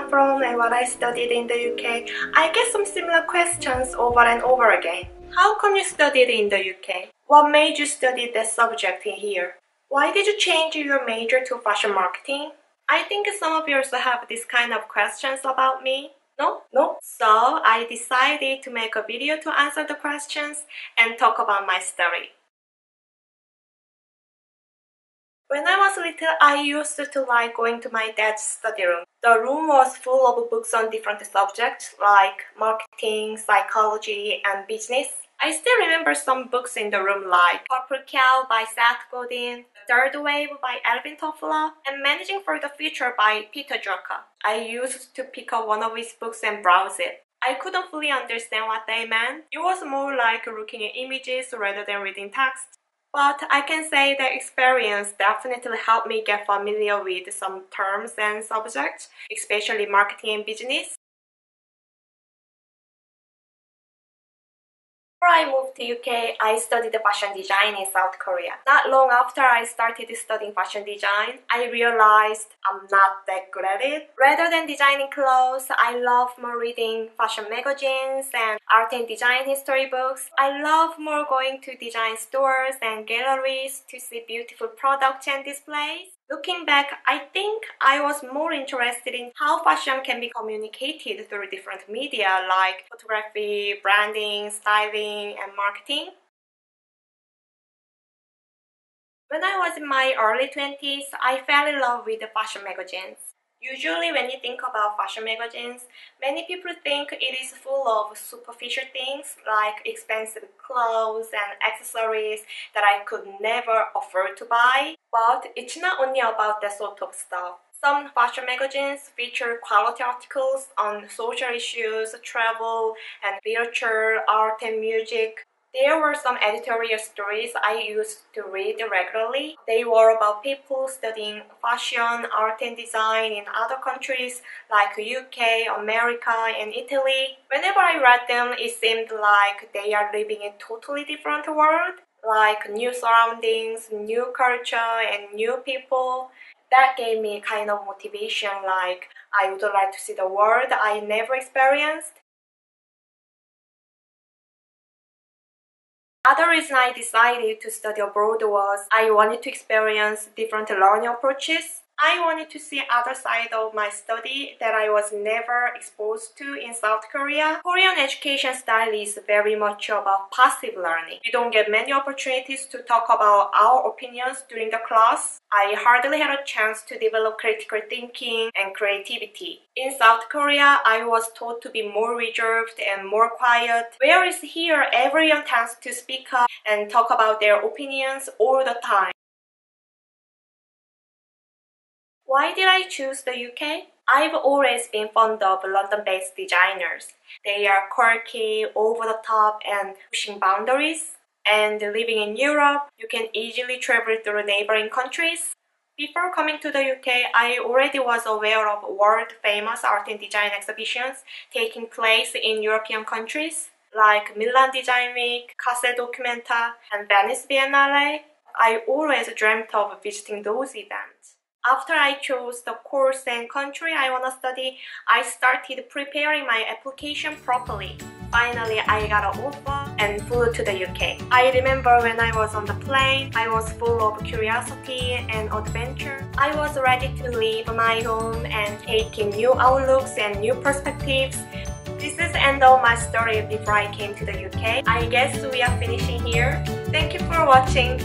I'm from and what I studied in the UK, I get some similar questions over and over again. How come you studied in the UK? What made you study that subject in here? Why did you change your major to fashion marketing? I think some of you also have this kind of questions about me. No? So I decided to make a video to answer the questions and talk about my story. When I was little, I used to like going to my dad's study room. The room was full of books on different subjects like marketing, psychology, and business. I still remember some books in the room like Purple Cow by Seth Godin, Third Wave by Alvin Toffler, and Managing for the Future by Peter Drucker. I used to pick up one of his books and browse it. I couldn't fully understand what they meant. It was more like looking at images rather than reading text. But I can say that experience definitely helped me get familiar with some terms and subjects, especially marketing and business. Before I moved to UK, I studied fashion design in South Korea. Not long after I started studying fashion design, I realized I'm not that good at it. Rather than designing clothes, I love more reading fashion magazines and art and design history books. I love more going to design stores and galleries to see beautiful products and displays. Looking back, I think I was more interested in how fashion can be communicated through different media like photography, branding, styling, and marketing. When I was in my early 20s, I fell in love with the fashion magazines. Usually when you think about fashion magazines, many people think it is full of superficial things like expensive clothes and accessories that I could never afford to buy. But it's not only about that sort of stuff. Some fashion magazines feature quality articles on social issues, travel, and literature, art, and music. There were some editorial stories I used to read regularly. They were about people studying fashion, art and design in other countries like UK, America, and Italy. Whenever I read them, it seemed like they are living in a totally different world, like new surroundings, new culture, and new people. That gave me a kind of motivation, like I would like to see the world I never experienced. Other reason I decided to study abroad was I wanted to experience different learning approaches. I wanted to see other side of my study that I was never exposed to in South Korea. Korean education style is very much about passive learning. We don't get many opportunities to talk about our opinions during the class. I hardly had a chance to develop critical thinking and creativity. In South Korea, I was taught to be more reserved and more quiet, whereas here everyone tends to speak up and talk about their opinions all the time. Why did I choose the UK? I've always been fond of London-based designers. They are quirky, over-the-top, and pushing boundaries. And living in Europe, you can easily travel through neighboring countries. Before coming to the UK, I already was aware of world-famous art and design exhibitions taking place in European countries, like Milan Design Week, Kassel Documenta, and Venice Biennale. I always dreamt of visiting those events. After I chose the course and country I want to study, I started preparing my application properly. Finally, I got an offer and flew to the UK. I remember when I was on the plane, I was full of curiosity and adventure. I was ready to leave my home and take in new outlooks and new perspectives. This is the end of my story before I came to the UK. I guess we are finishing here. Thank you for watching.